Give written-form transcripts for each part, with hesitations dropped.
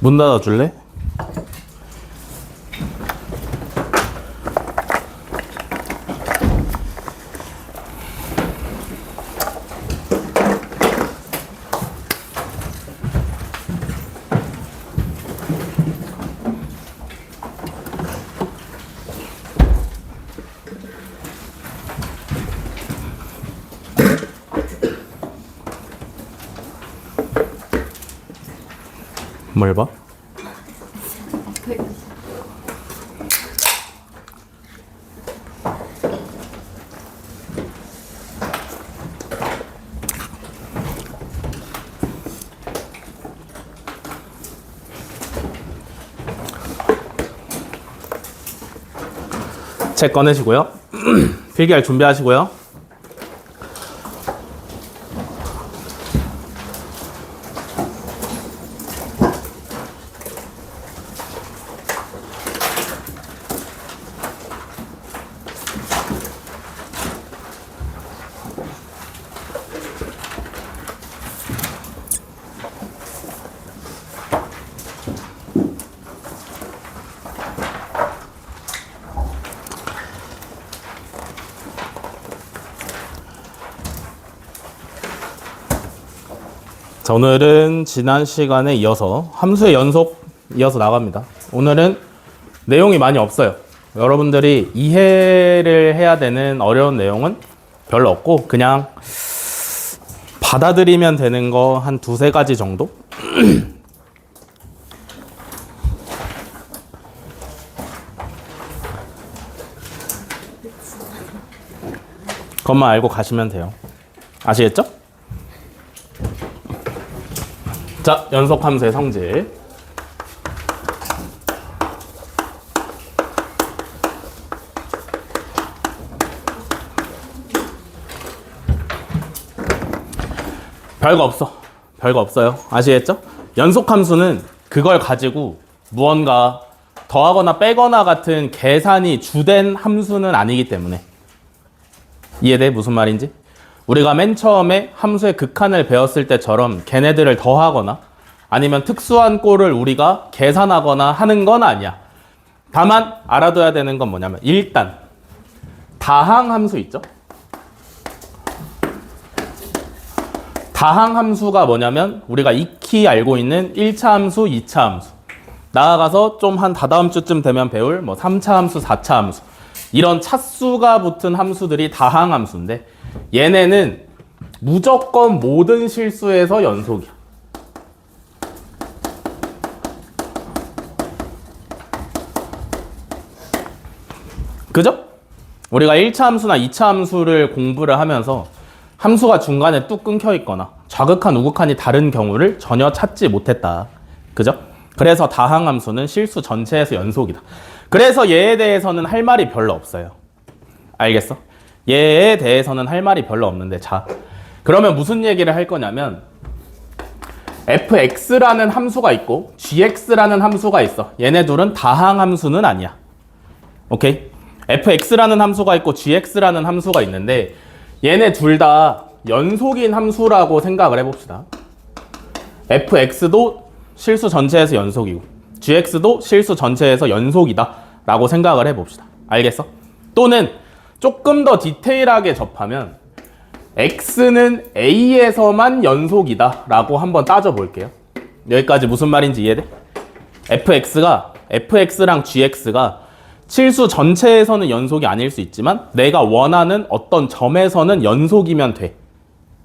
문 닫아줄래? 뭘 봐? 책 꺼내시고요. 필기할 준비하시고요. 자, 오늘은 지난 시간에 이어서 함수의 연속 이어서 나갑니다. 오늘은 내용이 많이 없어요. 여러분들이 이해를 해야 되는 어려운 내용은 별로 없고 그냥 받아들이면 되는 거 한 두세 가지 정도? 그것만 알고 가시면 돼요. 아시겠죠? 자, 연속함수의 성질. 별거 없어. 별거 없어요. 아시겠죠? 연속함수는 그걸 가지고 무언가 더하거나 빼거나 같은 계산이 주된 함수는 아니기 때문에. 이해돼? 무슨 말인지? 우리가 맨 처음에 함수의 극한을 배웠을 때처럼 걔네들을 더하거나 아니면 특수한 꼴을 우리가 계산하거나 하는 건 아니야. 다만 알아둬야 되는 건 뭐냐면 일단 다항함수 있죠? 다항함수가 뭐냐면 우리가 익히 알고 있는 1차 함수, 2차 함수. 나아가서 좀 한 다다음 주쯤 되면 배울 뭐 3차 함수, 4차 함수. 이런 차수가 붙은 함수들이 다항함수인데 얘네는 무조건 모든 실수에서 연속이야. 그죠? 우리가 1차 함수나 2차 함수를 공부를 하면서 함수가 중간에 뚝 끊겨 있거나 좌극한, 우극한이 다른 경우를 전혀 찾지 못했다. 그죠? 그래서 다항함수는 실수 전체에서 연속이다. 그래서 얘에 대해서는 할 말이 별로 없어요. 알겠어? 얘에 대해서는 할 말이 별로 없는데 자, 그러면 무슨 얘기를 할 거냐면 fx라는 함수가 있고 gx라는 함수가 있어. 얘네 둘은 다항함수는 아니야. 오케이? fx라는 함수가 있고 gx라는 함수가 있는데 얘네 둘 다 연속인 함수라고 생각을 해봅시다. fx도 실수 전체에서 연속이고 gx도 실수 전체에서 연속이다 라고 생각을 해봅시다. 알겠어? 또는 조금 더 디테일하게 접하면 x는 a에서만 연속이다 라고 한번 따져볼게요. 여기까지 무슨 말인지 이해돼? fx랑 gx가 실수 전체에서는 연속이 아닐 수 있지만 내가 원하는 어떤 점에서는 연속이면 돼.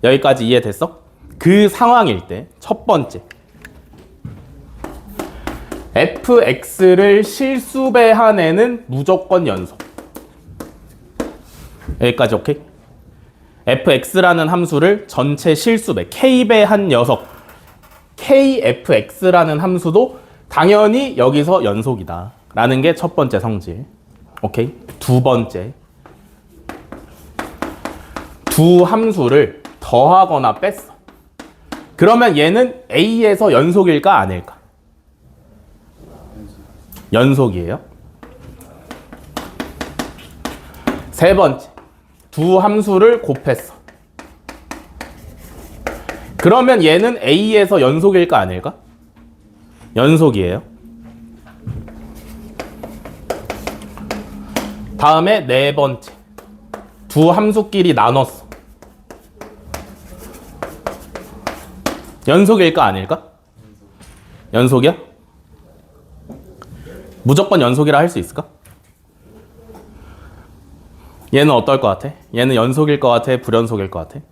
여기까지 이해됐어? 그 상황일 때 첫 번째 fx를 실수배한 애는 무조건 연속. 여기까지 오케이? fx라는 함수를 전체 실수배 k배한 녀석 kfx라는 함수도 당연히 여기서 연속이다 라는 게 첫 번째 성질. 오케이? 두 번째, 두 함수를 더하거나 뺐어. 그러면 얘는 a에서 연속일까 아닐까? 연속이에요. 세 번째, 두 함수를 곱했어. 그러면 얘는 a에서 연속일까 아닐까? 연속이에요. 다음에 네 번째. 두 함수끼리 나눴어. 연속일까 아닐까? 연속이야? 무조건 연속이라 할 수 있을까? 얘는 어떨 것 같아? 얘는 연속일 것 같아? 불연속일 것 같아?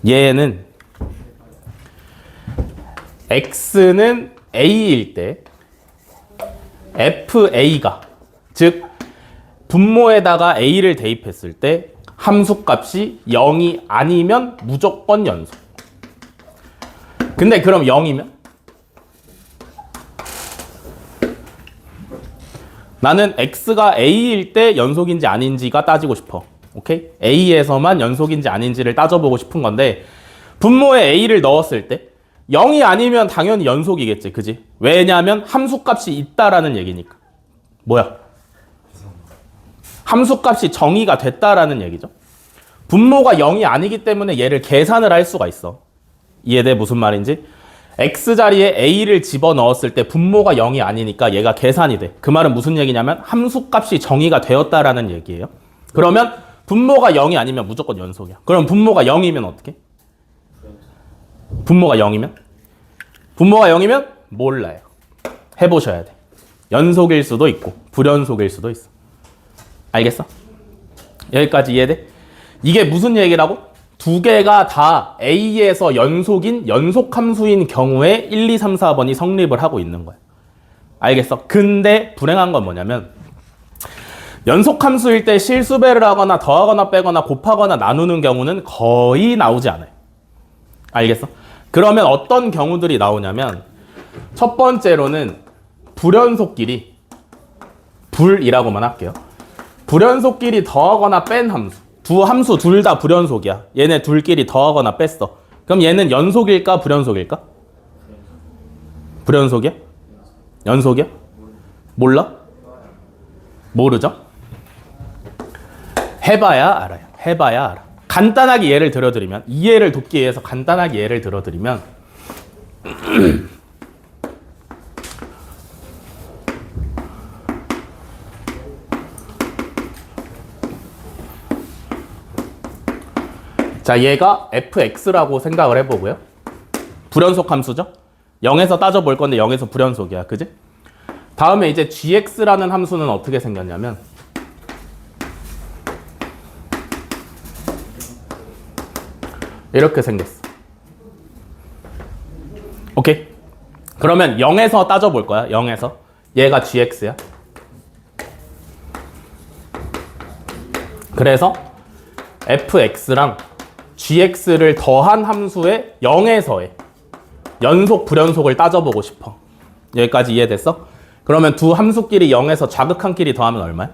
얘는 x는 a일 때 fa가 즉 분모에다가 a를 대입했을 때 함수값이 0이 아니면 무조건 연속. 근데 그럼 0이면? 나는 x가 a일 때 연속인지 아닌지가 따지고 싶어. 오케이? a에서만 연속인지 아닌지를 따져보고 싶은 건데 분모에 a를 넣었을 때 0이 아니면 당연히 연속이겠지. 그지? 왜냐하면 함수값이 있다라는 얘기니까. 뭐야? 함수값이 정의가 됐다라는 얘기죠. 분모가 0이 아니기 때문에 얘를 계산을 할 수가 있어. 이해돼? 무슨 말인지? x 자리에 a를 집어넣었을 때 분모가 0이 아니니까 얘가 계산이 돼. 그 말은 무슨 얘기냐면 함수값이 정의가 되었다라는 얘기예요. 그러면 분모가 0이 아니면 무조건 연속이야. 그럼 분모가 0이면 어떻게? 분모가 0이면? 분모가 0이면 몰라요. 해보셔야 돼. 연속일 수도 있고 불연속일 수도 있어. 알겠어? 여기까지 이해돼? 이게 무슨 얘기라고? 두 개가 다 A에서 연속인 연속함수인 경우에 1, 2, 3, 4번이 성립을 하고 있는 거야. 알겠어? 근데 불행한 건 뭐냐면 연속함수일 때 실수배를 하거나 더하거나 빼거나 곱하거나 나누는 경우는 거의 나오지 않아요. 알겠어? 그러면 어떤 경우들이 나오냐면 첫 번째로는 불연속끼리 불이라고만 할게요. 불연속끼리 더하거나 뺀 함수. 두 함수 둘 다 불연속이야. 얘네 둘끼리 더하거나 뺐어. 그럼 얘는 연속일까 불연속일까? 불연속이야? 연속이야? 몰라? 모르죠? 해봐야 알아요. 해봐야 알아. 간단하게 예를 들어드리면 이해를 돕기 위해서 간단하게 예를 들어드리면 자, 얘가 fx라고 생각을 해보고요. 불연속 함수죠? 0에서 따져볼 건데 0에서 불연속이야. 그지? 다음에 이제 gx라는 함수는 어떻게 생겼냐면 이렇게 생겼어. 오케이? 그러면 0에서 따져볼 거야. 0에서. 얘가 gx야. 그래서 fx랑 gx를 더한 함수의 0에서의 연속 불연속을 따져보고 싶어. 여기까지 이해됐어? 그러면 두 함수끼리 0에서 좌극한끼리 더하면 얼마야?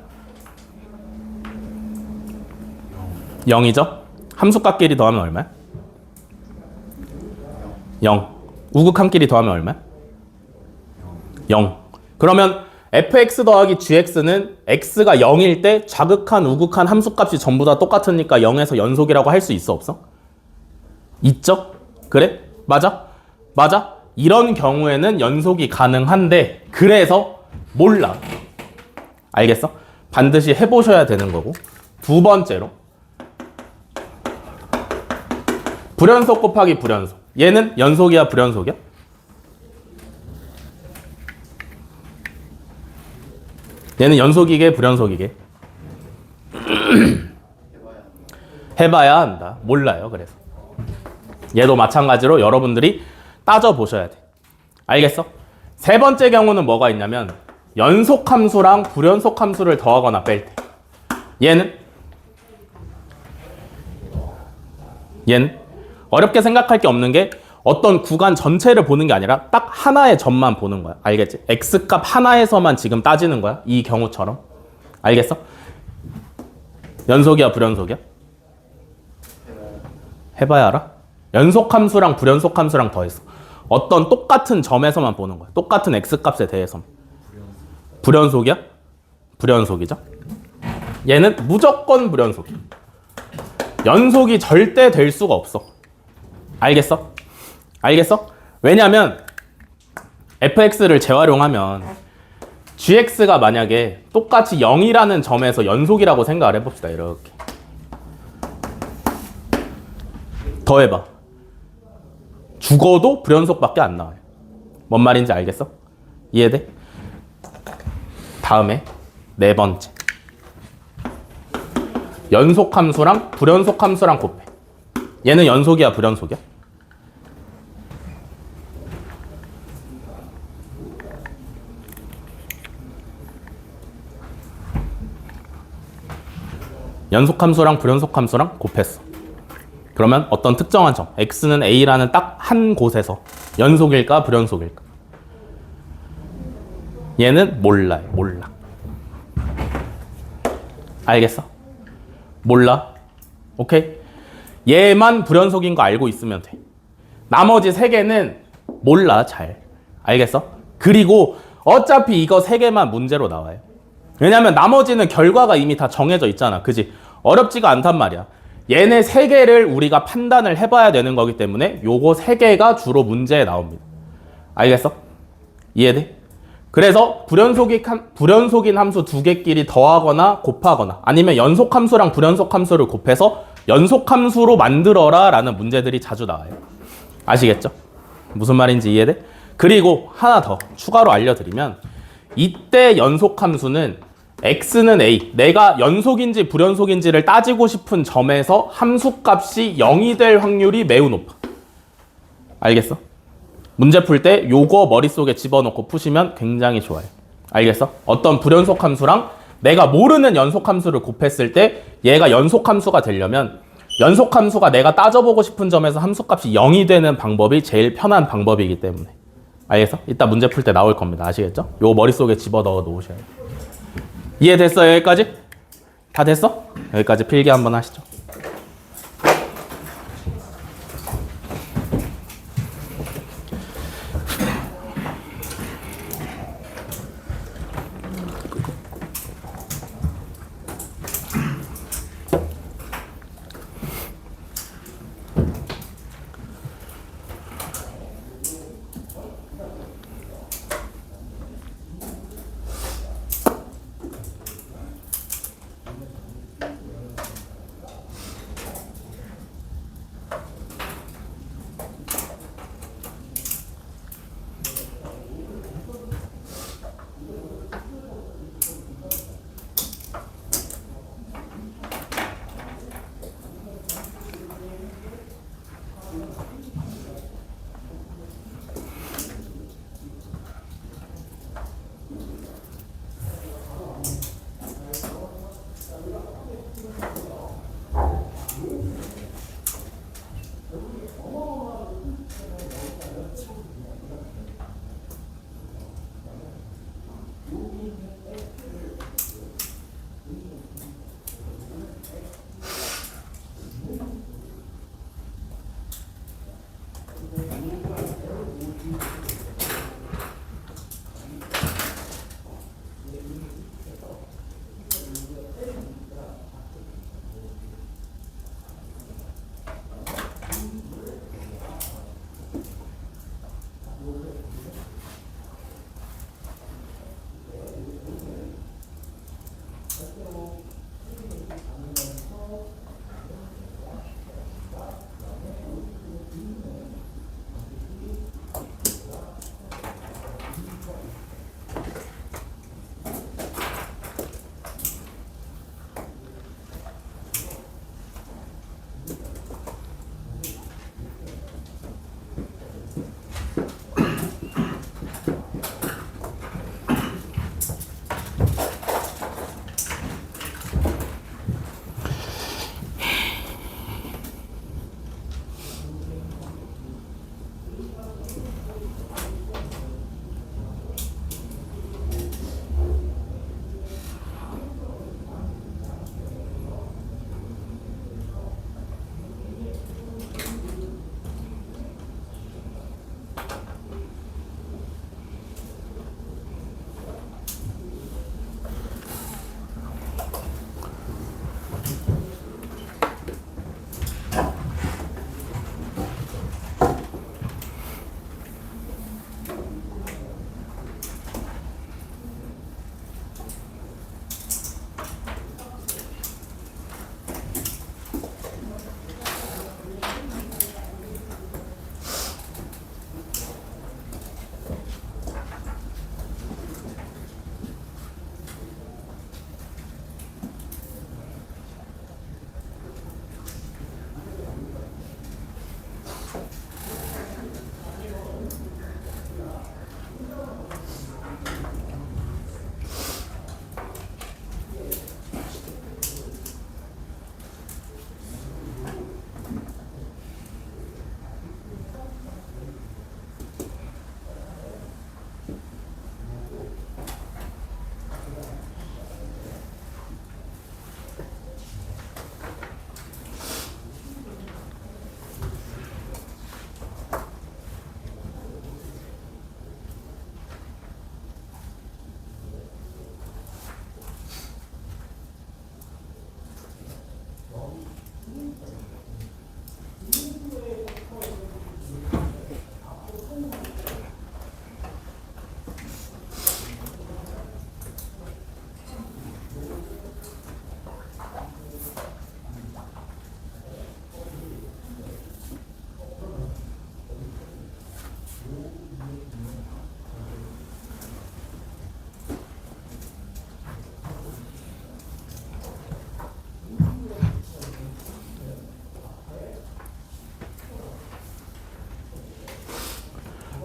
0이죠? 함수값끼리 더하면 얼마야? 0. 우극한끼리 더하면 얼마야? 0. 그러면 fx 더하기 gx는 x가 0일 때 좌극한, 우극한 함수값이 전부 다 똑같으니까 0에서 연속이라고 할 수 있어, 없어? 있죠? 그래? 맞아? 맞아? 이런 경우에는 연속이 가능한데 그래서 몰라. 알겠어? 반드시 해보셔야 되는 거고. 두 번째로 불연속 곱하기 불연속. 얘는 연속이야 불연속이야? 얘는 연속이게 불연속이게? 해봐야 한다. 몰라요. 그래서 얘도 마찬가지로 여러분들이 따져보셔야 돼. 알겠어? 세 번째 경우는 뭐가 있냐면 연속함수랑 불연속함수를 더하거나 뺄 때 얘는 어렵게 생각할 게 없는 게 어떤 구간 전체를 보는 게 아니라 딱 하나의 점만 보는 거야. 알겠지? x값 하나에서만 지금 따지는 거야. 이 경우처럼. 알겠어? 연속이야 불연속이야? 해봐야 알아? 연속함수랑 불연속함수랑 더했어. 어떤 똑같은 점에서만 보는 거야. 똑같은 x값에 대해서만. 불연속이야? 불연속이죠? 얘는 무조건 불연속이야. 연속이 절대 될 수가 없어. 알겠어? 알겠어? 왜냐면 fx를 재활용하면 gx가 만약에 똑같이 0이라는 점에서 연속이라고 생각을 해봅시다. 이렇게 더해봐. 죽어도 불연속밖에 안 나와요. 뭔 말인지 알겠어? 이해돼? 다음에 네 번째, 연속함수랑 불연속함수랑 곱해. 얘는 연속이야 불연속이야? 연속함수랑 불연속함수랑 곱했어. 그러면 어떤 특정한 점, x는 a라는 딱 한 곳에서 연속일까 불연속일까? 얘는 몰라요. 몰라. 알겠어? 몰라. 오케이? 얘만 불연속인 거 알고 있으면 돼. 나머지 세 개는 몰라 잘. 알겠어? 그리고 어차피 이거 세 개만 문제로 나와요. 왜냐면 나머지는 결과가 이미 다 정해져 있잖아. 그지? 어렵지가 않단 말이야. 얘네 세 개를 우리가 판단을 해봐야 되는 거기 때문에 요거 세 개가 주로 문제에 나옵니다. 알겠어? 이해돼? 그래서 불연속인 함수 두 개끼리 더하거나 곱하거나 아니면 연속함수랑 불연속함수를 곱해서 연속함수로 만들어라 라는 문제들이 자주 나와요. 아시겠죠? 무슨 말인지 이해돼? 그리고 하나 더 추가로 알려드리면 이때 연속함수는 x는 a, 내가 연속인지 불연속인지를 따지고 싶은 점에서 함수값이 0이 될 확률이 매우 높아. 알겠어? 문제 풀 때 요거 머릿속에 집어넣고 푸시면 굉장히 좋아요. 알겠어? 어떤 불연속함수랑 내가 모르는 연속함수를 곱했을 때 얘가 연속함수가 되려면 연속함수가 내가 따져보고 싶은 점에서 함수값이 0이 되는 방법이 제일 편한 방법이기 때문에. 알겠어? 이따 문제 풀 때 나올 겁니다. 아시겠죠? 요 머릿속에 집어넣어 놓으셔야 돼요. 이해됐어요? 여기까지? 다 됐어? 여기까지 필기 한번 하시죠.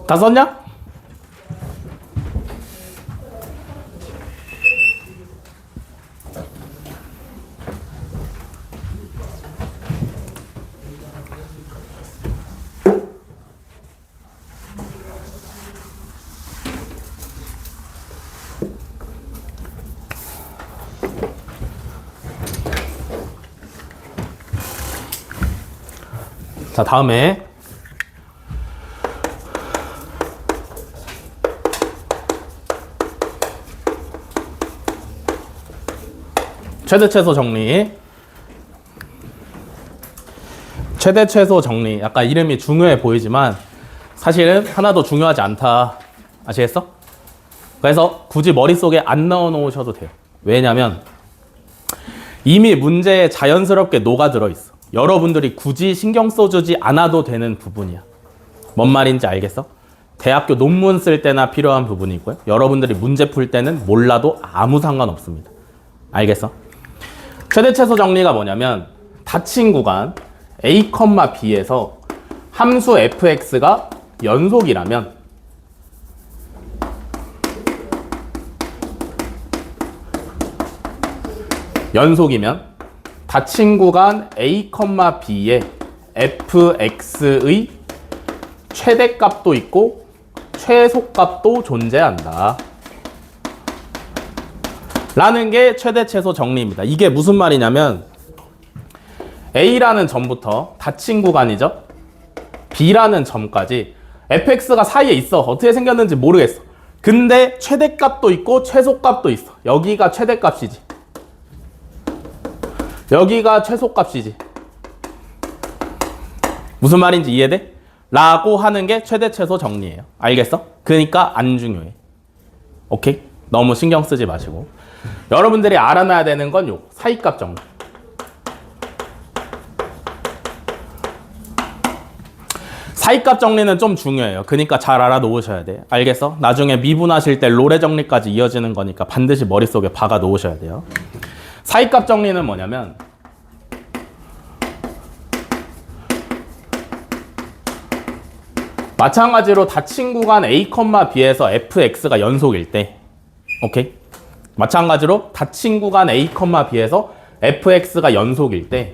다 썼냐? 자, 다음에 최대 최소 정리. 최대 최소 정리. 약간 이름이 중요해 보이지만 사실은 하나도 중요하지 않다. 아시겠어? 그래서 굳이 머릿속에 안 넣어 놓으셔도 돼요. 왜냐면 이미 문제에 자연스럽게 녹아들어 있어. 여러분들이 굳이 신경 써주지 않아도 되는 부분이야. 뭔 말인지 알겠어? 대학교 논문 쓸 때나 필요한 부분이고요. 여러분들이 문제 풀 때는 몰라도 아무 상관없습니다. 알겠어? 최대 최소 정리가 뭐냐면 닫힌 구간 A, B에서 함수 fx가 연속이라면 닫힌 구간 A, B에 fx의 최대값도 있고 최소값도 존재한다. 라는 게 최대 최소 정리입니다. 이게 무슨 말이냐면 A라는 점부터 닫힌 구간이죠. B라는 점까지 fx가 사이에 있어. 어떻게 생겼는지 모르겠어. 근데 최대값도 있고 최소값도 있어. 여기가 최대값이지. 여기가 최소값이지. 무슨 말인지 이해돼? 라고 하는 게 최대 최소 정리예요. 알겠어? 그러니까 안 중요해. 오케이? 너무 신경 쓰지 마시고. 여러분들이 알아놔야 되는 건 요 사이값 정리. 사이값 정리는 좀 중요해요. 그러니까 잘 알아놓으셔야 돼. 알겠어? 나중에 미분하실 때 로레 정리까지 이어지는 거니까 반드시 머릿속에 박아 놓으셔야 돼요. 사이값 정리는 뭐냐면 마찬가지로 닫힌 구간 A, B에서 fx가 연속일 때, 오케이? 마찬가지로 닫힌 구간 A, B에서 fx가 연속일 때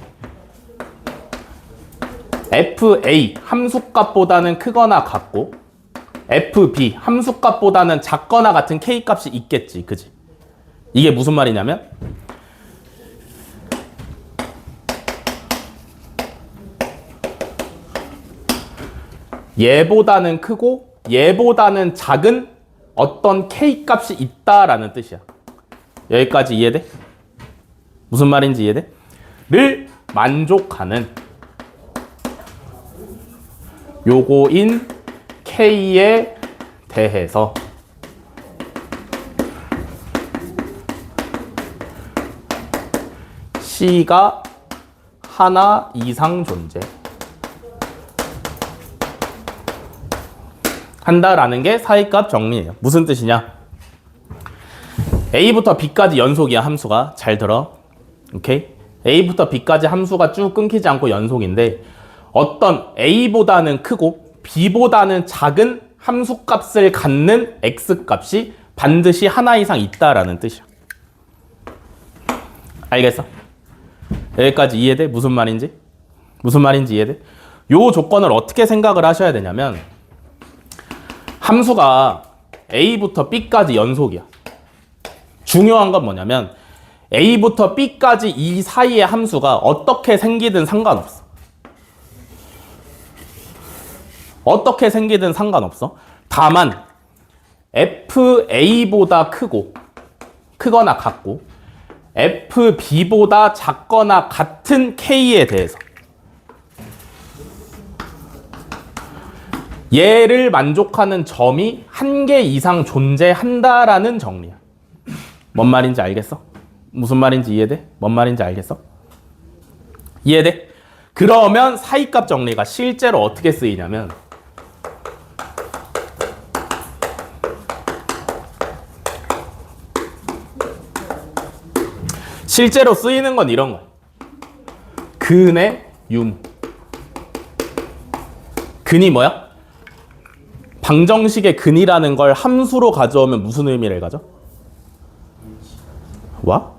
fa 함수값보다는 크거나 같고 fb 함수값보다는 작거나 같은 k값이 있겠지. 그지? 이게 무슨 말이냐면 얘보다는 크고 얘보다는 작은 어떤 k값이 있다라는 뜻이야. 여기까지 이해돼? 무슨 말인지 이해돼? 를 만족하는 요거인 k에 대해서 c가 하나 이상 존재 한다라는 게 사이값 정리예요. 무슨 뜻이냐? A부터 B까지 연속이야, 함수가. 잘 들어. 오케이? A부터 B까지 함수가 쭉 끊기지 않고 연속인데 어떤 A보다는 크고 B보다는 작은 함수값을 갖는 X값이 반드시 하나 이상 있다라는 뜻이야. 알겠어? 여기까지 이해돼? 무슨 말인지? 무슨 말인지 이해돼? 요 조건을 어떻게 생각을 하셔야 되냐면 함수가 A부터 B까지 연속이야. 중요한 건 뭐냐면 A부터 B까지 이 사이의 함수가 어떻게 생기든 상관없어. 어떻게 생기든 상관없어. 다만 FA보다 크거나 같고 FB보다 작거나 같은 K에 대해서 얘를 만족하는 점이 한 개 이상 존재한다라는 정리야. 뭔 말인지 알겠어? 무슨 말인지 이해돼? 뭔 말인지 알겠어? 이해돼? 그러면 사이값 정리가 실제로 어떻게 쓰이냐면 실제로 쓰이는 건 이런 거야. 근의 유무. 근이 뭐야? 방정식의 근이라는 걸 함수로 가져오면 무슨 의미를 가져? 와?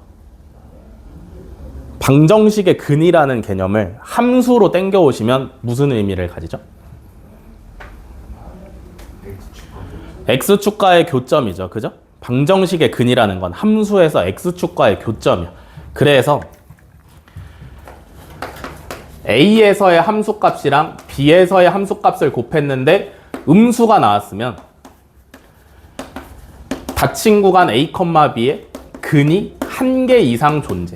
방정식의 근이라는 개념을 함수로 땡겨오시면 무슨 의미를 가지죠? x축과의 교점이죠. 그죠? 방정식의 근이라는 건 함수에서 x축과의 교점이야. 그래서 a에서의 함수값이랑 b에서의 함수값을 곱했는데 음수가 나왔으면 닫힌 구간 a, b에 근이 한 개 이상 존재.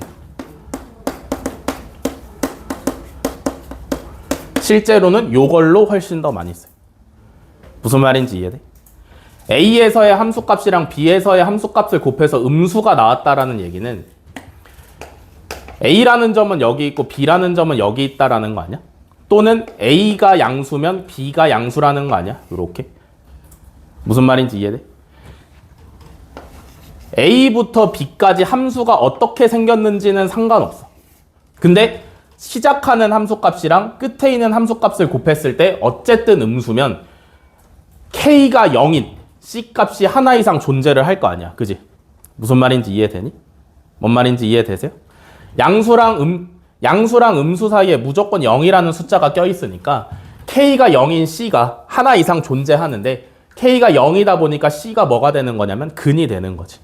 실제로는 요걸로 훨씬 더 많이 써요. 무슨 말인지 이해돼? a에서의 함수값이랑 b에서의 함수값을 곱해서 음수가 나왔다라는 얘기는 a라는 점은 여기 있고 b라는 점은 여기 있다라는 거 아니야? 또는 a가 양수면 b가 양수라는 거 아니야? 요렇게. 무슨 말인지 이해돼? a부터 b까지 함수가 어떻게 생겼는지는 상관없어. 근데 시작하는 함수값이랑 끝에 있는 함수값을 곱했을 때 어쨌든 음수면 k가 0인 c값이 하나 이상 존재를 할 거 아니야. 그지? 무슨 말인지 이해되니? 뭔 말인지 이해되세요? 양수랑 음수 사이에 무조건 0이라는 숫자가 껴있으니까 k가 0인 c가 하나 이상 존재하는데 k가 0이다 보니까 c가 뭐가 되는 거냐면 근이 되는 거지.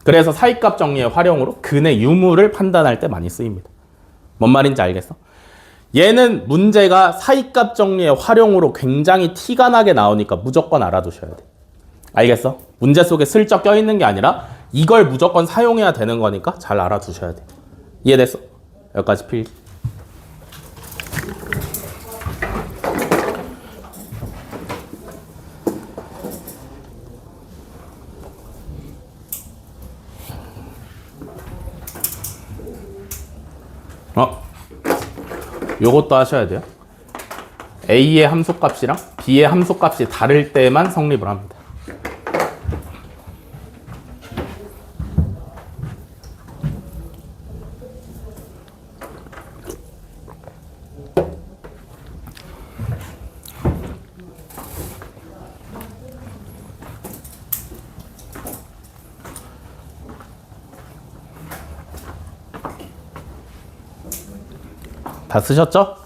그래서 사이값 정리의 활용으로 근의 유무를 판단할 때 많이 쓰입니다. 뭔 말인지 알겠어? 얘는 문제가 사이값 정리의 활용으로 굉장히 티가 나게 나오니까 무조건 알아두셔야 돼. 알겠어? 문제 속에 슬쩍 껴있는 게 아니라 이걸 무조건 사용해야 되는 거니까 잘 알아두셔야 돼. 이해됐어? 여기까지 필기. 요것도 하셔야 돼요. A의 함수값이랑 B의 함수값이 다를 때만 성립을 합니다. 다 쓰셨죠?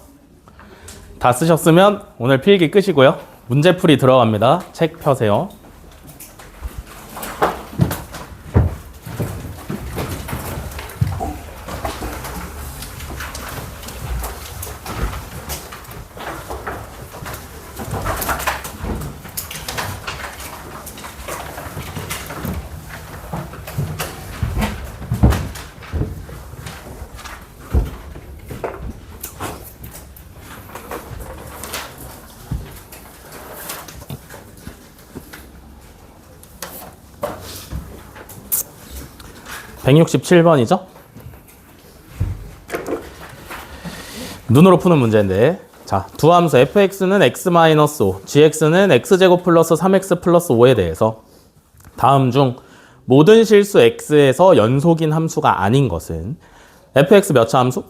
다 쓰셨으면 오늘 필기 끝이고요. 문제풀이 들어갑니다. 책 펴세요. (167번이죠) 눈으로 푸는 문제인데, 자, 두 함수 fx는 x-5, gx는 x제곱 플러스 3x 플러스 5에 대해서 다음 중 모든 실수 x에서 연속인 함수가 아닌 것은 fx 몇 차 함수?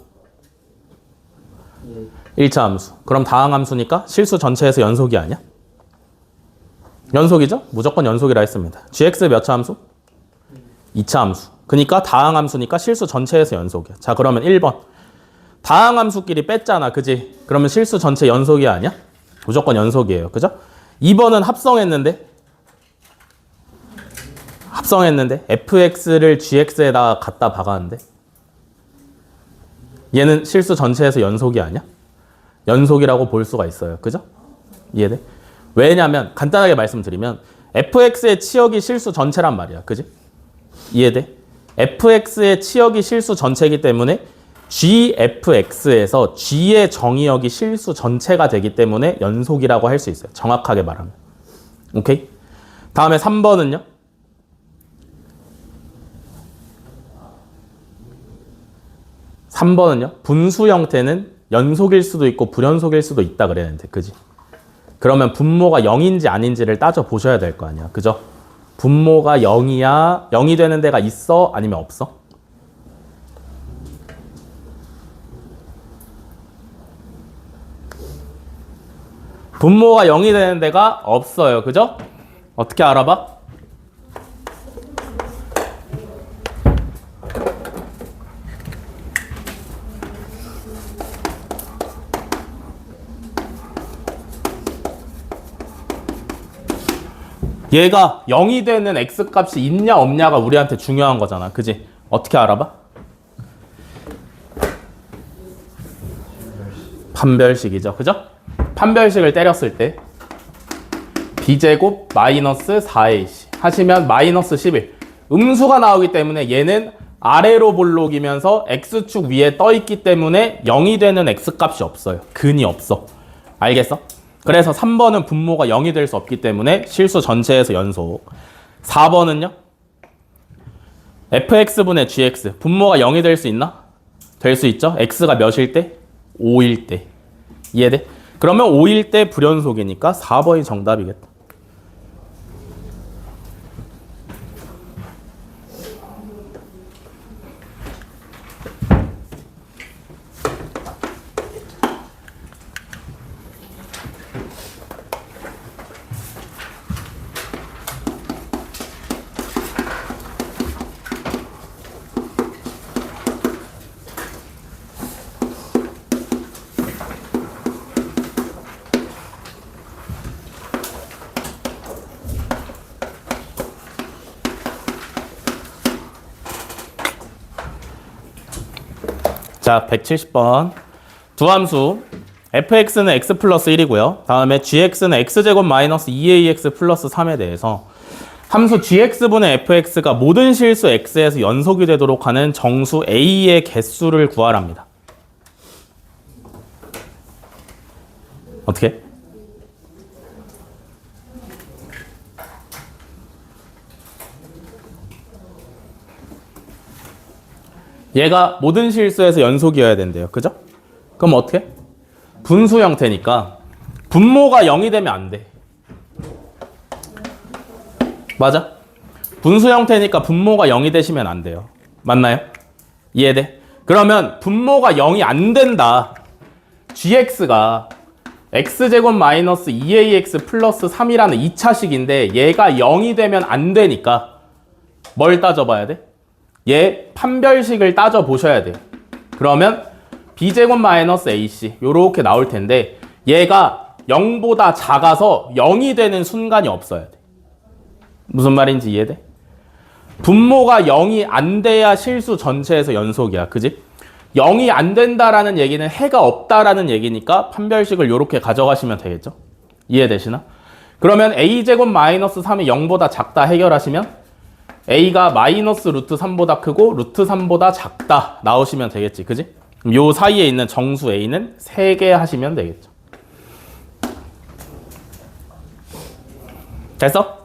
1차 함수. 그럼 다항 함수니까 실수 전체에서 연속이 아니야? 연속이죠? 무조건 연속이라 했습니다. gx 몇 차 함수? 2차 함수. 그러니까 다항 함수니까 실수 전체에서 연속이야. 자, 그러면 1번. 다항 함수끼리 뺐잖아. 그지? 그러면 실수 전체 연속이 아니야? 무조건 연속이에요. 그죠? 2번은 합성했는데 fx를 gx에다 갖다 박았는데 얘는 실수 전체에서 연속이 아니야? 연속이라고 볼 수가 있어요. 그죠? 이해돼? 왜냐면 간단하게 말씀드리면 fx의 치역이 실수 전체란 말이야. 그지? 이해돼? fx의 치역이 실수 전체이기 때문에 gfx에서 g의 정의역이 실수 전체가 되기 때문에 연속이라고 할 수 있어요. 정확하게 말하면. 오케이? 다음에 3번은요. 3번은요. 분수 형태는 연속일 수도 있고 불연속일 수도 있다 그랬는데, 그지? 그러면 분모가 0인지 아닌지를 따져보셔야 될 거 아니야. 그죠? 분모가 0이야? 0이 되는 데가 있어? 아니면 없어? 분모가 0이 되는 데가 없어요. 그죠? 어떻게 알아봐? 얘가 0이 되는 x값이 있냐 없냐가 우리한테 중요한 거잖아. 그지? 어떻게 알아봐? 판별식이죠. 그죠? 판별식을 때렸을 때 b제곱 마이너스 4ac 하시면 마이너스 11 음수가 나오기 때문에 얘는 아래로 볼록이면서 x축 위에 떠있기 때문에 0이 되는 x값이 없어요. 근이 없어. 알겠어? 그래서 3번은 분모가 0이 될 수 없기 때문에 실수 전체에서 연속. 4번은요? fx분의 gx 분모가 0이 될 수 있나? 될 수 있죠? x가 몇일 때? 5일 때. 이해돼? 그러면 5일 때 불연속이니까 4번이 정답이겠다. 자, 170번. 두 함수 fx는 x 플러스 1이고요. 다음에 gx는 x제곱 마이너스 2ax 플러스 3에 대해서 함수 gx분의 fx가 모든 실수 x에서 연속이 되도록 하는 정수 a의 개수를 구하랍니다. 어떻게? 얘가 모든 실수에서 연속이어야 된대요. 그죠? 그럼 어떻게? 분수 형태니까 분모가 0이 되면 안 돼. 맞아? 분수 형태니까 분모가 0이 되시면 안 돼요. 맞나요? 이해돼? 그러면 분모가 0이 안 된다. gx가 x제곱 마이너스 2ax 플러스 3이라는 2차식인데 얘가 0이 되면 안 되니까 뭘 따져봐야 돼? 얘 판별식을 따져보셔야 돼요. 그러면 b제곱 마이너스 ac 요렇게 나올 텐데 얘가 0보다 작아서 0이 되는 순간이 없어야 돼. 무슨 말인지 이해돼? 분모가 0이 안 돼야 실수 전체에서 연속이야. 그지? 0이 안 된다라는 얘기는 해가 없다라는 얘기니까 판별식을 요렇게 가져가시면 되겠죠? 이해되시나? 그러면 a제곱 마이너스 3이 0보다 작다 해결하시면 a가 마이너스 루트 3보다 크고 루트 3보다 작다 나오시면 되겠지. 그지? 요 사이에 있는 정수 a는 3개 하시면 되겠죠. 됐어?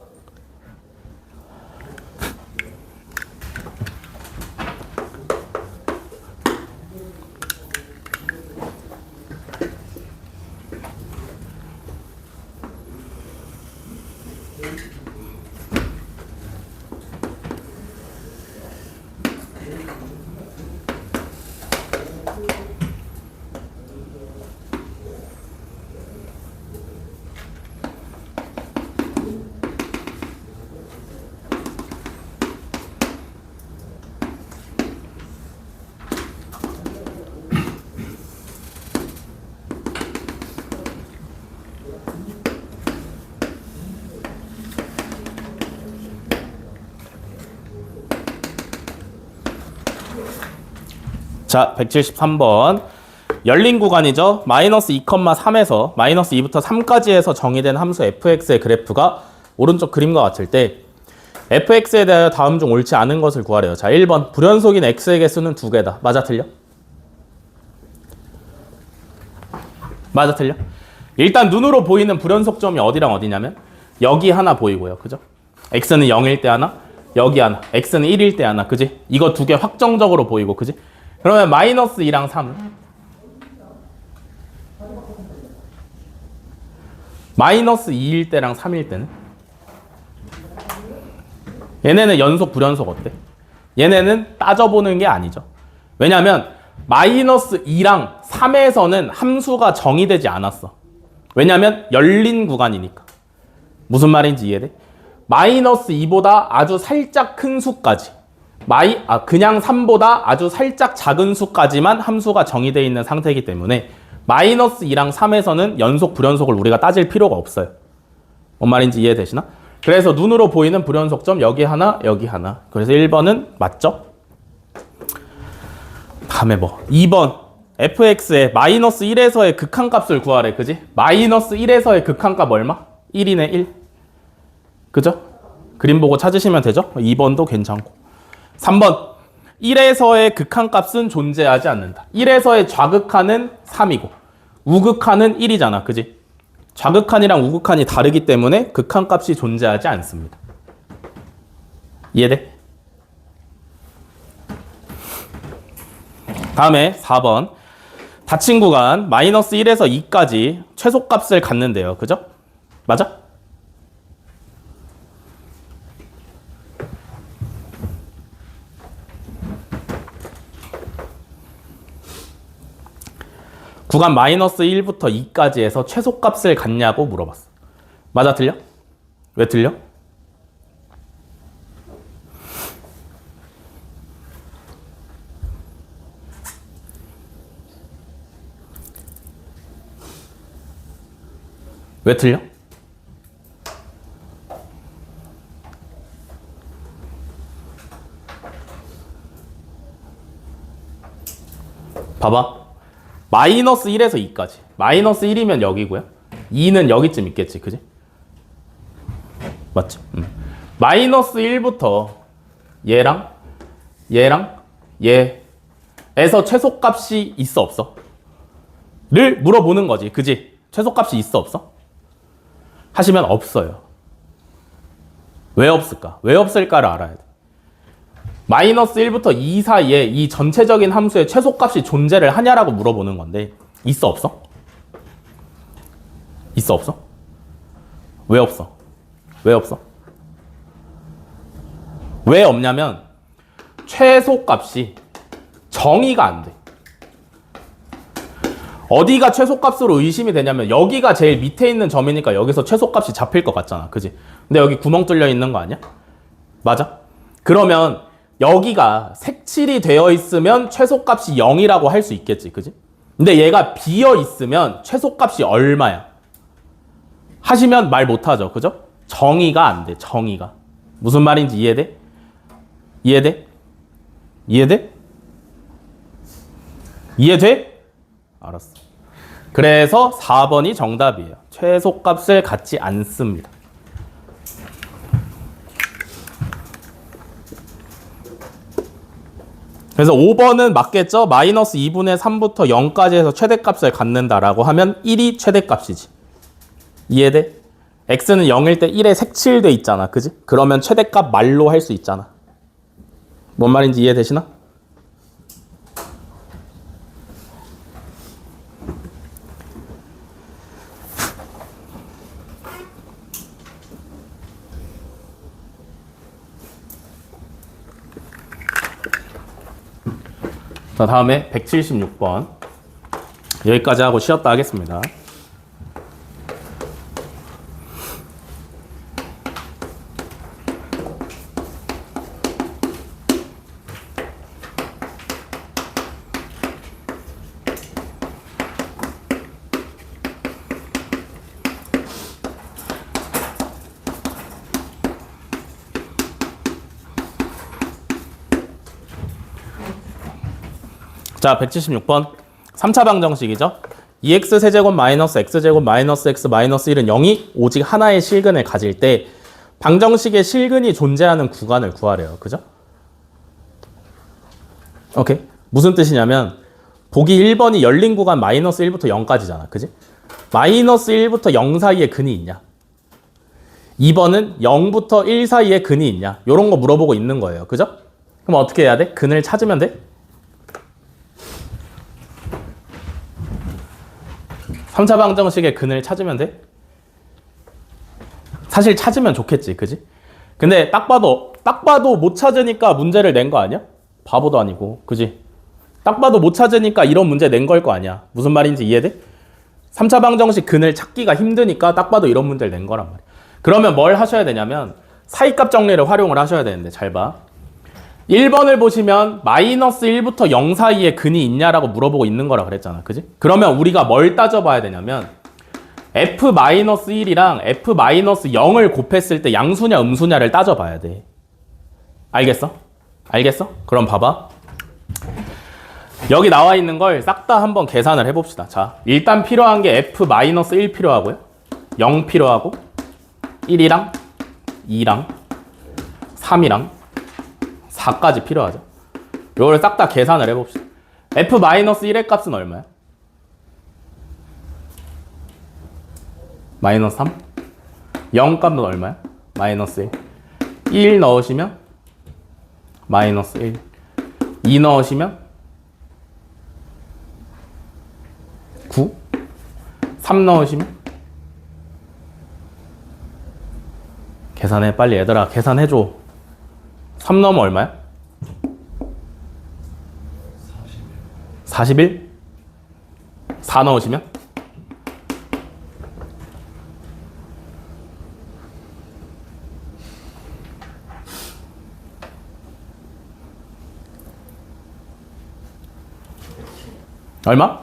자, 173번. 열린 구간이죠. 마이너스 2,3에서 마이너스 2부터 3까지 해서 정의된 함수 fx의 그래프가 오른쪽 그림과 같을 때 fx에 대하여 다음 중 옳지 않은 것을 구하래요. 자, 1번. 불연속인 x의 개수는 2개다. 맞아, 틀려? 맞아, 틀려? 일단 눈으로 보이는 불연속점이 어디랑 어디냐면 여기 하나 보이고요. 그죠? x는 0일 때 하나, 여기 하나. x는 1일 때 하나. 그지? 이거 두 개 확정적으로 보이고. 그지? 그러면 마이너스 2랑 3. 마이너스 2일 때랑 3일 때는? 얘네는 연속, 불연속 어때? 얘네는 따져보는 게 아니죠. 왜냐면 마이너스 2랑 3에서는 함수가 정의되지 않았어. 왜냐면 열린 구간이니까. 무슨 말인지 이해돼? 마이너스 2보다 아주 살짝 큰 수까지 그냥 3보다 아주 살짝 작은 수까지만 함수가 정의되어 있는 상태이기 때문에 마이너스 2랑 3에서는 연속 불연속을 우리가 따질 필요가 없어요. 뭔 말인지 이해되시나? 그래서 눈으로 보이는 불연속점 여기 하나 여기 하나. 그래서 1번은 맞죠? 다음에 2번 fx의 마이너스 1에서의 극한값을 구하래. 그지? 마이너스 1에서의 극한값 얼마? 1이네 1. 그죠? 그림 보고 찾으시면 되죠? 2번도 괜찮고. 3번 1에서의 극한값은 존재하지 않는다. 1에서의 좌극한은 3이고 우극한은 1이잖아. 그지? 좌극한이랑 우극한이 다르기 때문에 극한값이 존재하지 않습니다. 이해돼? 다음에 4번 닫힌 구간 마이너스 1에서 2까지 최소값을 갖는데요. 그죠? 맞아? 구간 마이너스 1부터 2까지 해서 최소값을 갖냐고 물어봤어. 맞아, 틀려? 왜 틀려? 왜 틀려? 봐봐. 마이너스 1에서 2까지. 마이너스 1이면 여기고요. 2는 여기쯤 있겠지. 그지? 맞지? 마이너스 1부터 얘랑 얘에서 최소값이 있어 없어? 를 물어보는 거지. 그지? 최소값이 있어 없어? 하시면 없어요. 왜 없을까? 왜 없을까를 알아야 돼. 마이너스 1부터 2 사이에 이 전체적인 함수의 최소값이 존재를 하냐라고 물어보는 건데 있어 없어? 있어 없어? 왜 없어? 왜 없어? 왜 없냐면 최소값이 정의가 안 돼. 어디가 최소값으로 의심이 되냐면 여기가 제일 밑에 있는 점이니까 여기서 최소값이 잡힐 것 같잖아. 그지? 근데 여기 구멍 뚫려 있는 거 아니야? 맞아? 그러면 여기가 색칠이 되어 있으면 최소값이 0이라고 할 수 있겠지. 그지? 근데 얘가 비어 있으면 최소값이 얼마야? 하시면 말 못하죠. 그죠? 정의가 안 돼. 정의가. 무슨 말인지 이해돼? 이해돼? 이해돼? 이해돼? 알았어. 그래서 4번이 정답이에요. 최소값을 갖지 않습니다. 그래서 5번은 맞겠죠? 마이너스 2분의 3부터 0까지 해서 최대값을 갖는다라고 하면 1이 최대값이지. 이해돼? x는 0일 때 1에 색칠돼 있잖아. 그지? 그러면 최대값 말로 할 수 있잖아. 뭔 말인지 이해되시나? 자, 다음에 176번. 여기까지 하고 쉬었다 하겠습니다. 자, 176번 3차 방정식이죠. 2x 세제곱 마이너스 x제곱 마이너스 x 마이너스 1은 0이 오직 하나의 실근을 가질 때 방정식의 실근이 존재하는 구간을 구하래요. 그죠? 오케이. 무슨 뜻이냐면 보기 1번이 열린 구간 마이너스 1부터 0까지잖아. 그지? 마이너스 1부터 0 사이에 근이 있냐? 2번은 0부터 1 사이에 근이 있냐? 이런 거 물어보고 있는 거예요. 그죠? 그럼 어떻게 해야 돼? 근을 찾으면 돼? 3차 방정식의 근을 찾으면 돼? 사실 찾으면 좋겠지. 그지? 근데 딱 봐도 못 찾으니까 문제를 낸 거 아니야? 바보도 아니고. 그지? 딱 봐도 못 찾으니까 이런 문제 낸 걸 거 아니야. 무슨 말인지 이해돼? 3차 방정식 근을 찾기가 힘드니까 딱 봐도 이런 문제를 낸 거란 말이야. 그러면 뭘 하셔야 되냐면 사이값 정리를 활용을 하셔야 되는데 잘 봐. 1번을 보시면 마이너스 1부터 0 사이에 근이 있냐라고 물어보고 있는 거라 그랬잖아. 그지? 그러면 우리가 뭘 따져봐야 되냐면 f-1이랑 f-0을 곱했을 때 양수냐 음수냐를 따져봐야 돼. 알겠어? 알겠어? 그럼 봐봐. 여기 나와 있는 걸 싹 다 한번 계산을 해봅시다. 자, 일단 필요한 게 f-1 필요하고요. 0 필요하고 1이랑 2랑 3이랑 4까지 필요하죠. 이걸 싹 다 계산을 해봅시다. f-1의 값은 얼마야? 마이너스 3? 0 값은 얼마야? 마이너스 1. 1 넣으시면 마이너스 1. 2 넣으시면 9. 3 넣으시면 계산해. 빨리 얘들아 계산해줘. 3 넣으면 얼마야? 41? 4 넣으시면? 얼마?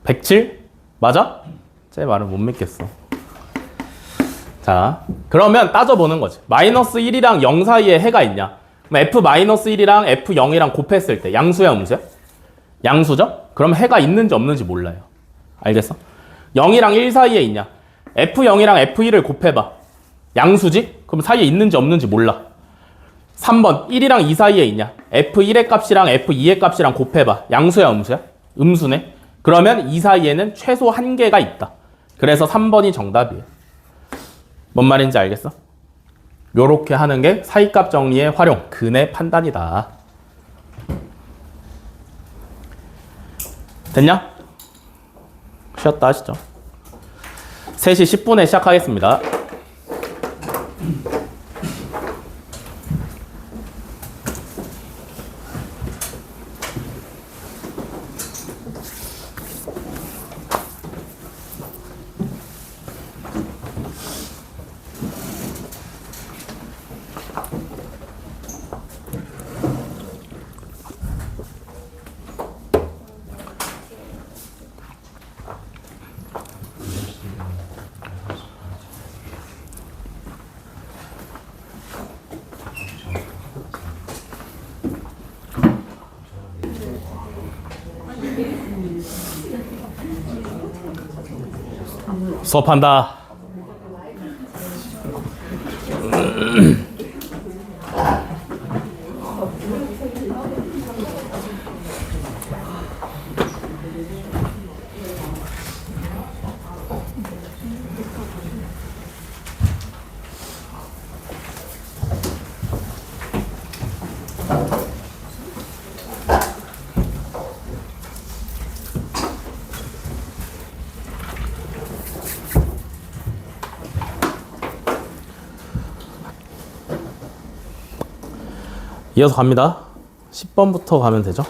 107? 맞아? 제 말을 못 믿겠어. 자, 그러면 따져보는 거지. 마이너스 1이랑 0 사이에 해가 있냐? 그럼 f-1이랑 f0이랑 곱했을 때 양수야 음수야? 양수죠? 그럼 해가 있는지 없는지 몰라요. 알겠어? 0이랑 1 사이에 있냐? f0이랑 f1을 곱해봐. 양수지? 그럼 사이에 있는지 없는지 몰라. 3번 1이랑 2 사이에 있냐? f1의 값이랑 f2의 값이랑 곱해봐. 양수야 음수야? 음수네. 그러면 이 사이에는 최소 한 개가 있다. 그래서 3번이 정답이에요. 뭔 말인지 알겠어? 요렇게 하는 게 사이값 정리의 활용, 근의 판단이다. 됐냐? 쉬었다 하시죠. 3시 10분에 시작하겠습니다. 수업한다. 이어서 갑니다. 10번부터 가면 되죠.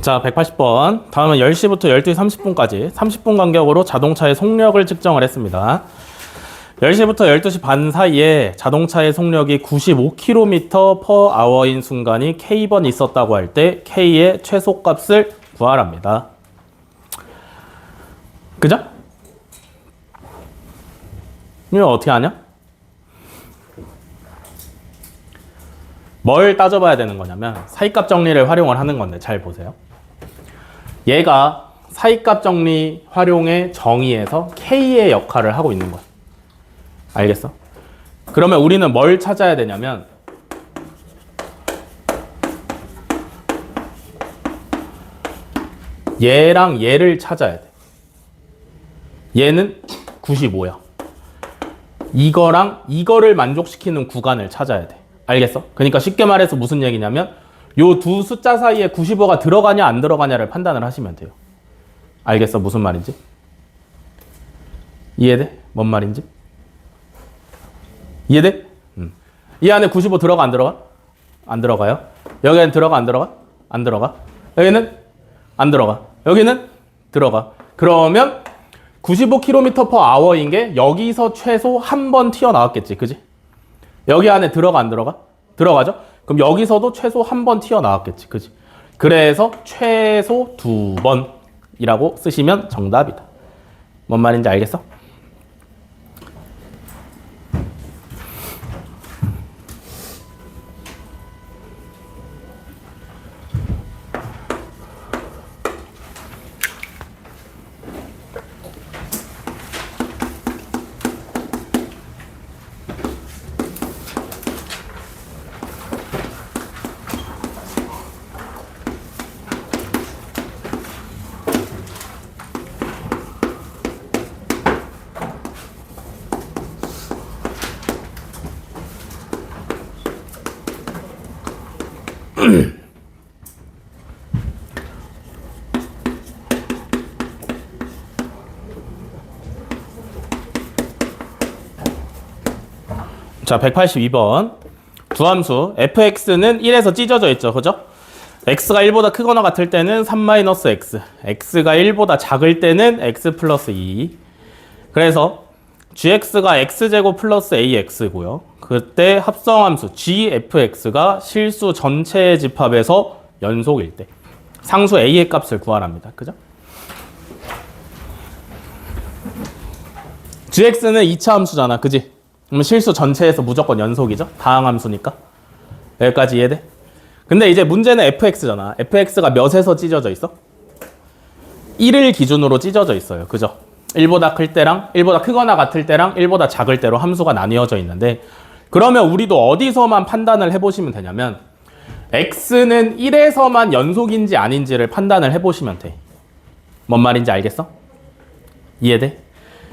자, 180번. 다음은 10시부터 12시 30분까지 30분 간격으로 자동차의 속력을 측정을 했습니다. 10시부터 12시 반 사이에 자동차의 속력이 95km/h인 순간이 K번 있었다고 할 때 K의 최소값을 구하랍니다. 그죠? 이거 어떻게 하냐? 뭘 따져봐야 되는 거냐면 사이값 정리를 활용을 하는 건데 잘 보세요. 얘가 사이값 정리 활용의 정의에서 K의 역할을 하고 있는 거야. 알겠어? 그러면 우리는 뭘 찾아야 되냐면 얘랑 얘를 찾아야 돼. 얘는 95야. 이거랑 이거를 만족시키는 구간을 찾아야 돼. 알겠어? 그러니까 쉽게 말해서 무슨 얘기냐면 요 두 숫자 사이에 95가 들어가냐 안 들어가냐를 판단을 하시면 돼요. 알겠어? 무슨 말인지? 이해돼? 뭔 말인지? 이해돼? 이 안에 95 들어가 안 들어가? 안 들어가요. 여기는 들어가 안 들어가? 안 들어가. 여기는 안 들어가. 여기는 들어가. 그러면 95km/h인 게 여기서 최소 한 번 튀어나왔겠지. 그지? 여기 안에 들어가 안 들어가? 들어가죠? 그럼 여기서도 최소 한 번 튀어나왔겠지. 그지? 그래서 최소 2번이라고 쓰시면 정답이다. 뭔 말인지 알겠어? 자, 182번. 두 함수 fx는 1에서 찢어져 있죠. 그죠? x가 1보다 크거나 같을 때는 3-x, x가 1보다 작을 때는 x 플러스 2. 그래서 gx가 x제곱 플러스 ax고요. 그때 합성함수 gfx가 실수 전체의 집합에서 연속일 때 상수 a의 값을 구하랍니다. 그죠? gx는 2차 함수잖아. 그지? 그럼 실수 전체에서 무조건 연속이죠? 다항함수니까. 여기까지 이해돼? 근데 이제 문제는 fx잖아. fx가 몇에서 찢어져 있어? 1을 기준으로 찢어져 있어요. 그죠? 1보다 클 때랑 1보다 크거나 같을 때랑 1보다 작을 때로 함수가 나뉘어져 있는데, 그러면 우리도 어디서만 판단을 해보시면 되냐면 x는 1에서만 연속인지 아닌지를 판단을 해보시면 돼. 뭔 말인지 알겠어? 이해돼?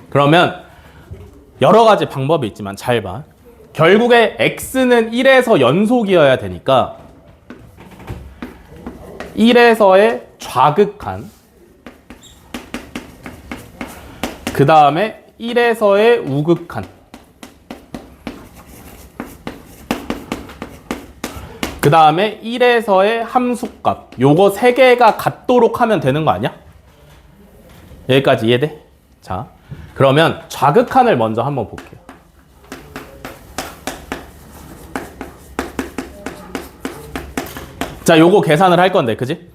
그러면 여러 가지 방법이 있지만 잘 봐. 결국에 x는 1에서 연속이어야 되니까 1에서의 좌극한, 그 다음에 1에서의 우극한, 그 다음에 1에서의 함수값, 요거 세 개가 같도록 하면 되는 거 아니야? 여기까지 이해돼? 자, 그러면 좌극한을 먼저 한번 볼게요. 자, 요거 계산을 할 건데, 그지?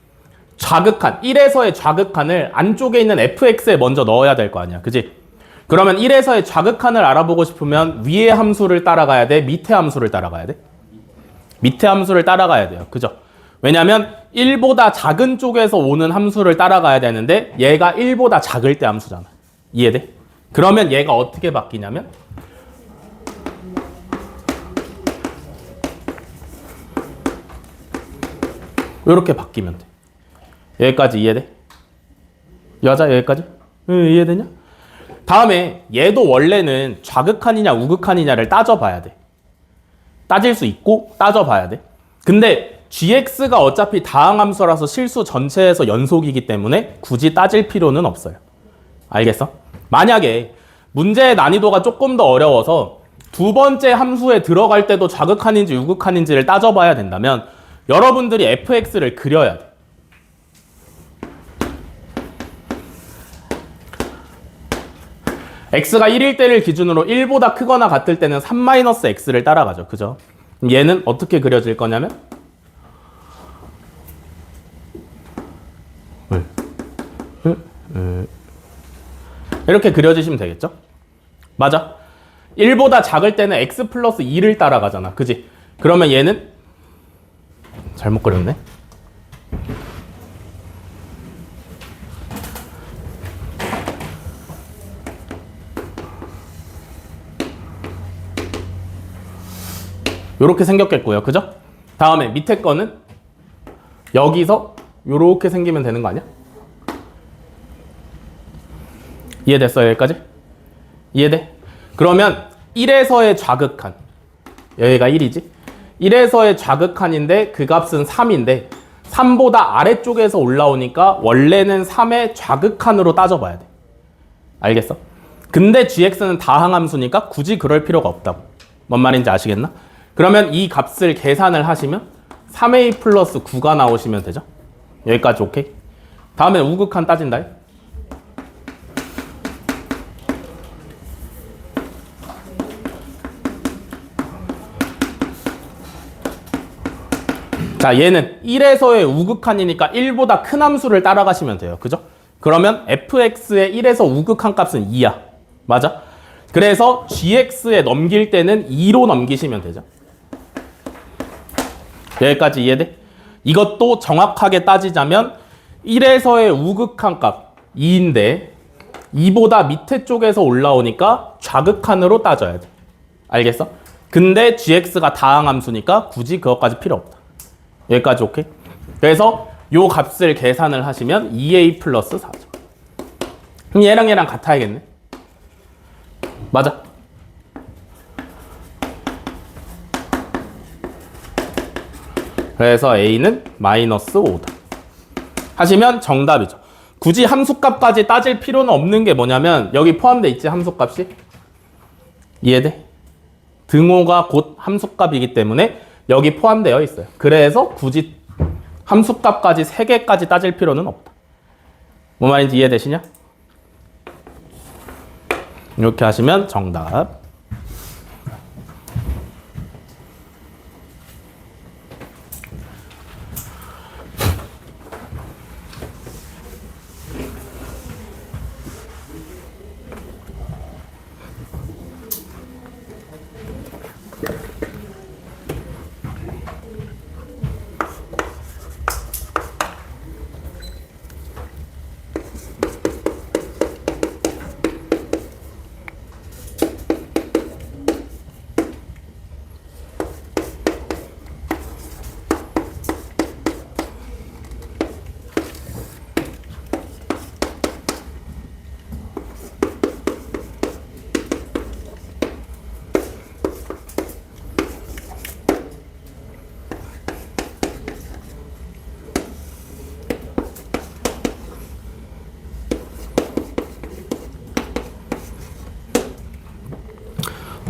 좌극한, 1에서의 좌극한을 안쪽에 있는 fx에 먼저 넣어야 될 거 아니야, 그지? 그러면 1에서의 좌극한을 알아보고 싶으면 위의 함수를 따라가야 돼? 밑에 함수를 따라가야 돼? 밑에 함수를 따라가야 돼요, 그죠? 왜냐면 1보다 작은 쪽에서 오는 함수를 따라가야 되는데 얘가 1보다 작을 때 함수잖아. 이해돼? 그러면 얘가 어떻게 바뀌냐면 이렇게 바뀌면 돼. 여기까지 이해돼? 여자 여기까지? 응, 이해되냐? 다음에 얘도 원래는 좌극한이냐 우극한이냐를 따져봐야 돼. 따질 수 있고 따져봐야 돼. 근데 gx가 어차피 다항함수라서 실수 전체에서 연속이기 때문에 굳이 따질 필요는 없어요. 알겠어? 만약에 문제의 난이도가 조금 더 어려워서 두 번째 함수에 들어갈 때도 좌극한인지 우극한인지를 따져봐야 된다면 여러분들이 fx를 그려야 돼. x가 1일 때를 기준으로 1보다 크거나 같을 때는 3-x를 따라가죠. 그죠? 얘는 어떻게 그려질 거냐면 이렇게 그려지시면 되겠죠? 맞아. 1보다 작을 때는 x 플러스 2를 따라가잖아. 그지? 그러면 얘는 잘못 그렸네. 요렇게 생겼겠고요. 그죠? 다음에 밑에 거는 여기서 요렇게 생기면 되는 거 아니야? 이해됐어요? 여기까지? 이해돼? 그러면 1에서의 좌극한, 여기가 1이지? 1에서의 좌극한인데 그 값은 3인데 3보다 아래쪽에서 올라오니까 원래는 3의 좌극한으로 따져봐야 돼. 알겠어? 근데 gx는 다항함수니까 굳이 그럴 필요가 없다고. 뭔 말인지 아시겠나? 그러면 이 값을 계산을 하시면 3a 플러스 9가 나오시면 되죠? 여기까지 오케이? 다음에 우극한 따진다. 자, 얘는 1에서의 우극한이니까 1보다 큰 함수를 따라가시면 돼요. 그죠? 그러면 fx의 1에서 우극한 값은 2야. 맞아? 그래서 gx에 넘길 때는 2로 넘기시면 되죠. 여기까지 이해돼? 이것도 정확하게 따지자면 1에서의 우극한 값 2인데 2보다 밑에 쪽에서 올라오니까 좌극한으로 따져야 돼. 알겠어? 근데 gx가 다항함수니까 굳이 그것까지 필요 없다. 여기까지 오케이? 그래서 요 값을 계산을 하시면 2a 플러스 4죠. 그럼 얘랑 얘랑 같아야겠네. 맞아. 그래서 a는 마이너스 5다. 하시면 정답이죠. 굳이 함수값까지 따질 필요는 없는 게 뭐냐면 여기 포함되어 있지, 함수값이. 이해돼? 등호가 곧 함수값이기 때문에 여기 포함되어 있어요. 그래서 굳이 함수값까지 3개까지 따질 필요는 없다. 뭔 말인지 이해되시냐? 이렇게 하시면 정답.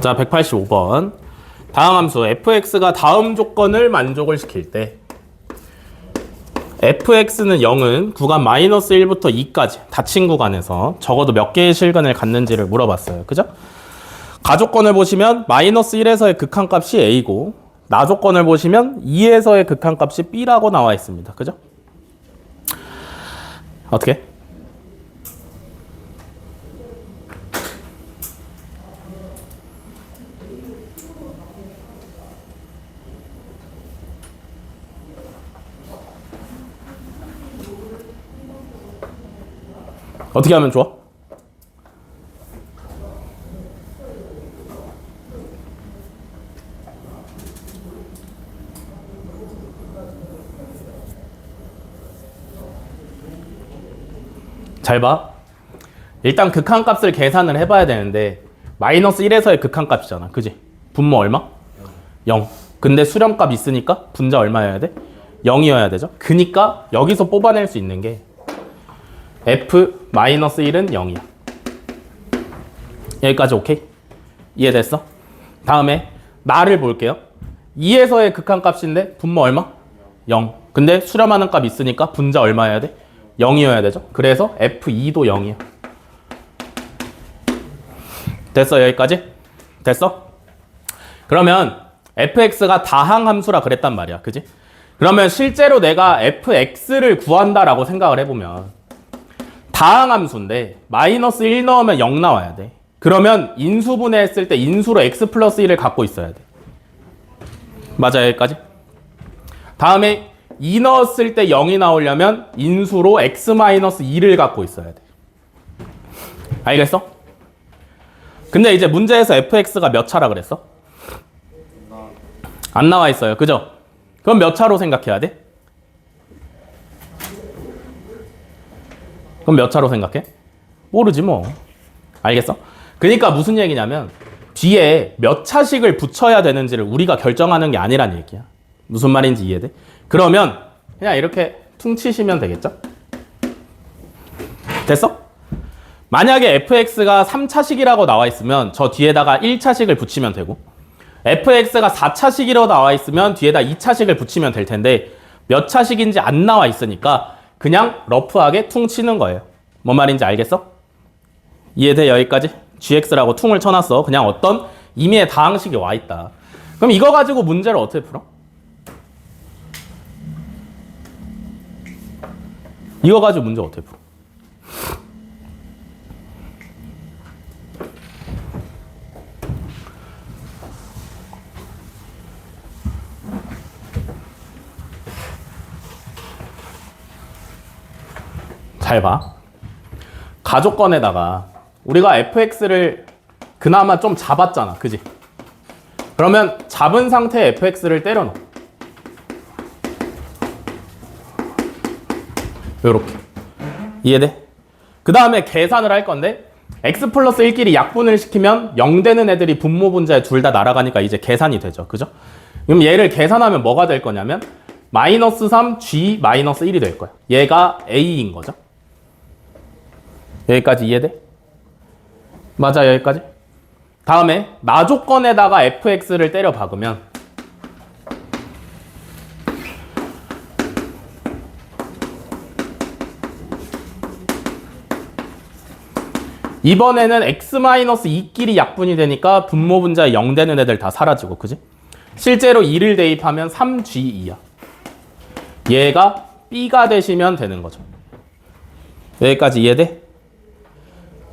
자, 185번. 다항함수 fx가 다음 조건을 만족을 시킬 때 fx는 0은 구간 마이너스 1부터 2까지 닫힌 구간에서 적어도 몇 개의 실근을 갖는지를 물어봤어요. 그죠? 가조건을 보시면 마이너스 1에서의 극한값이 a고 나조건을 보시면 2에서의 극한값이 b라고 나와 있습니다. 그죠? 어떻게? 어떻게 하면 좋아? 잘 봐. 일단 극한값을 계산을 해봐야 되는데 마이너스 1에서의 극한값이잖아. 그지? 분모 얼마? 0. 근데 수렴값 있으니까 분자 얼마여야 돼? 0이어야 되죠. 그니까 여기서 뽑아낼 수 있는 게 f-1은 0이야. 여기까지 오케이? 이해됐어? 다음에 나를 볼게요. 2에서의 극한값인데 분모 얼마? 0. 근데 수렴하는 값 있으니까 분자 얼마여야 돼? 0이어야 되죠. 그래서 f2도 0이야. 됐어? 여기까지? 됐어? 그러면 fx가 다항함수라 그랬단 말이야. 그지? 그러면 실제로 내가 fx를 구한다라고 생각을 해보면 다항함수인데 마이너스 1 넣으면 0 나와야 돼. 그러면 인수분해했을 때 인수로 x 플러스 1을 갖고 있어야 돼. 맞아, 여기까지? 다음에 2 넣었을 때 0이 나오려면 인수로 x 마이너스 2를 갖고 있어야 돼. 알겠어? 근데 이제 문제에서 fx가 몇 차라 그랬어? 안 나와 있어요. 그죠? 그럼 몇 차로 생각해야 돼? 그럼 몇 차로 생각해? 모르지 뭐. 알겠어? 그러니까 무슨 얘기냐면 뒤에 몇 차식을 붙여야 되는지를 우리가 결정하는 게 아니란 얘기야. 무슨 말인지 이해돼? 그러면 그냥 이렇게 퉁치시면 되겠죠? 됐어? 만약에 fx가 3차식이라고 나와 있으면 저 뒤에다가 1차식을 붙이면 되고 fx가 4차식이라고 나와 있으면 뒤에다 2차식을 붙이면 될 텐데 몇 차식인지 안 나와 있으니까 그냥 러프하게 퉁치는 거예요. 뭔 말인지 알겠어? 이해돼? 여기까지? gx라고 퉁을 쳐놨어. 그냥 어떤 임의의 다항식이 와 있다. 그럼 이거 가지고 문제를 어떻게 풀어? 이거 가지고 문제 어떻게 풀어? 잘 봐. 가족권에다가 우리가 fx를 그나마 좀 잡았잖아. 그지? 그러면 잡은 상태의 fx를 때려 넣어. 요렇게. 이해돼? 그 다음에 계산을 할 건데 x 플러스 1끼리 약분을 시키면 0 되는 애들이 분모 분자에 둘 다 날아가니까 이제 계산이 되죠. 그죠? 그럼 얘를 계산하면 뭐가 될 거냐면 마이너스 3 g 마이너스 1이 될 거야. 얘가 a인 거죠. 여기까지 이해돼? 맞아, 여기까지? 다음에 나조건에다가 fx를 때려 박으면 이번에는 x-2끼리 약분이 되니까 분모 분자에 0 되는 애들 다 사라지고, 그지? 실제로 2를 대입하면 3g2야. 얘가 b가 되시면 되는 거죠. 여기까지 이해돼?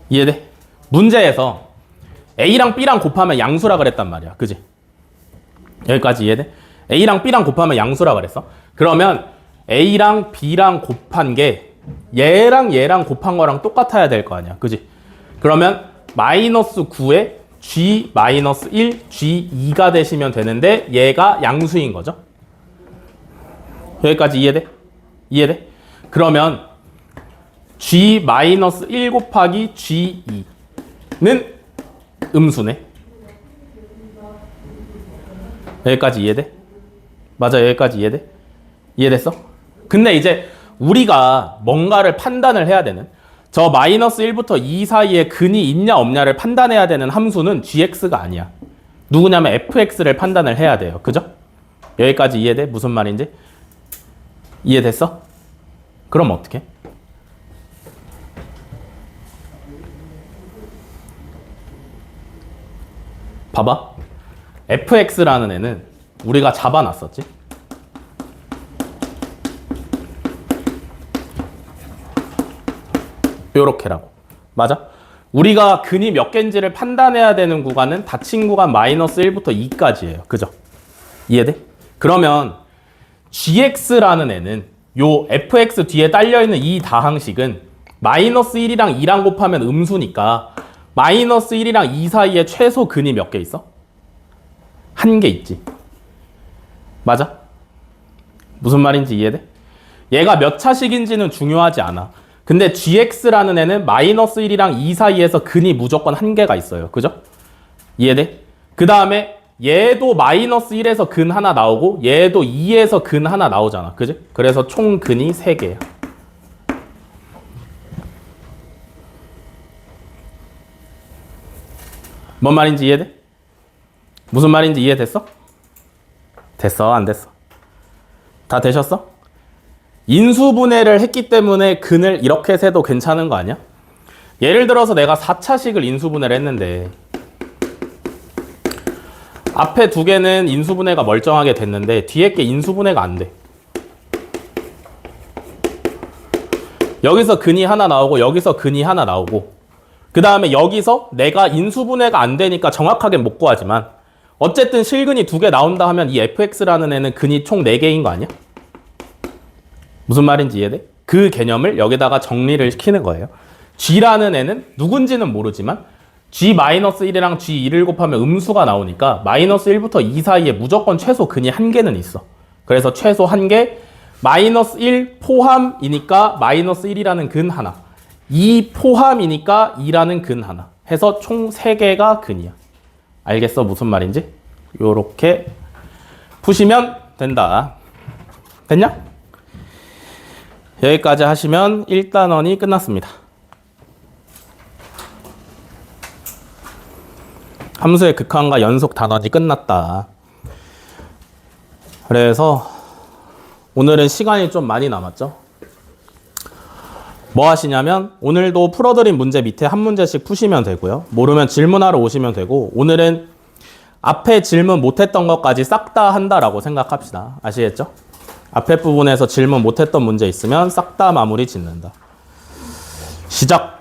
이해돼? 문제에서 A랑 B랑 곱하면 양수라 그랬단 말이야. 그지? 여기까지 이해돼? A랑 B랑 곱하면 양수라 그랬어. 그러면 A랑 B랑 곱한 게 얘랑 얘랑 곱한 거랑 똑같아야 될 거 아니야. 그지? 그러면 마이너스 9에 G 마이너스 1, G2가 되시면 되는데 얘가 양수인 거죠. 여기까지 이해돼? 이해돼? 그러면 G 마이너스 1 곱하기 G2는 음수네. 여기까지 이해돼? 맞아, 여기까지 이해돼? 이해됐어? 근데 이제 우리가 뭔가를 판단을 해야 되는 저 마이너스 1부터 2 사이에 근이 있냐 없냐를 판단해야 되는 함수는 gx가 아니야. 누구냐면 fx를 판단을 해야 돼요. 그죠? 여기까지 이해돼? 무슨 말인지? 이해됐어? 그럼 어떻게? 봐봐. fx라는 애는 우리가 잡아놨었지. 요렇게라고. 맞아? 우리가 근이 몇 개인지를 판단해야 되는 구간은 닫힌 구간 마이너스 1부터 2까지예요. 그죠? 이해돼? 그러면 gx라는 애는 요 fx 뒤에 딸려있는 이 다항식은 마이너스 1이랑 2랑 곱하면 음수니까 마이너스 1이랑 2 사이에 최소 근이 몇 개 있어? 한 개 있지. 맞아? 무슨 말인지 이해돼? 얘가 몇 차식인지는 중요하지 않아. 근데 gx라는 애는 마이너스 1이랑 2 사이에서 근이 무조건 한 개가 있어요. 그죠? 이해돼? 그 다음에 얘도 마이너스 1에서 근 하나 나오고 얘도 2에서 근 하나 나오잖아. 그지? 그래서 총 근이 3개야. 뭔 말인지 이해돼? 무슨 말인지 이해됐어? 됐어? 안 됐어? 다 되셨어? 인수분해를 했기 때문에 근을 이렇게 세도 괜찮은 거 아니야? 예를 들어서 내가 4차식을 인수분해를 했는데 앞에 두 개는 인수분해가 멀쩡하게 됐는데 뒤에 게 인수분해가 안 돼. 여기서 근이 하나 나오고 여기서 근이 하나 나오고 그 다음에 여기서 내가 인수분해가 안 되니까 정확하게 못 구하지만 어쨌든 실근이 두 개 나온다 하면 이 fx라는 애는 근이 총 4개인 거 아니야? 무슨 말인지 이해돼? 그 개념을 여기다가 정리를 시키는 거예요. g라는 애는 누군지는 모르지만 G-1이랑 G2를 곱하면 음수가 나오니까 마이너스 1부터 2 사이에 무조건 최소 근이 한 개는 있어. 그래서 최소 한 개, 마이너스 1 포함이니까 마이너스 1이라는 근 하나, 2 포함이니까 2라는 근 하나 해서 총 3개가 근이야. 알겠어? 무슨 말인지? 요렇게 푸시면 된다. 됐냐? 여기까지 하시면 1단원이 끝났습니다. 함수의 극한과 연속 단원이 끝났다. 그래서 오늘은 시간이 좀 많이 남았죠. 뭐 하시냐면 오늘도 풀어드린 문제 밑에 한 문제씩 푸시면 되고요. 모르면 질문하러 오시면 되고, 오늘은 앞에 질문 못했던 것까지 싹 다 한다라고 생각합시다. 아시겠죠? 앞에 부분에서 질문 못했던 문제 있으면 싹 다 마무리 짓는다. 시작!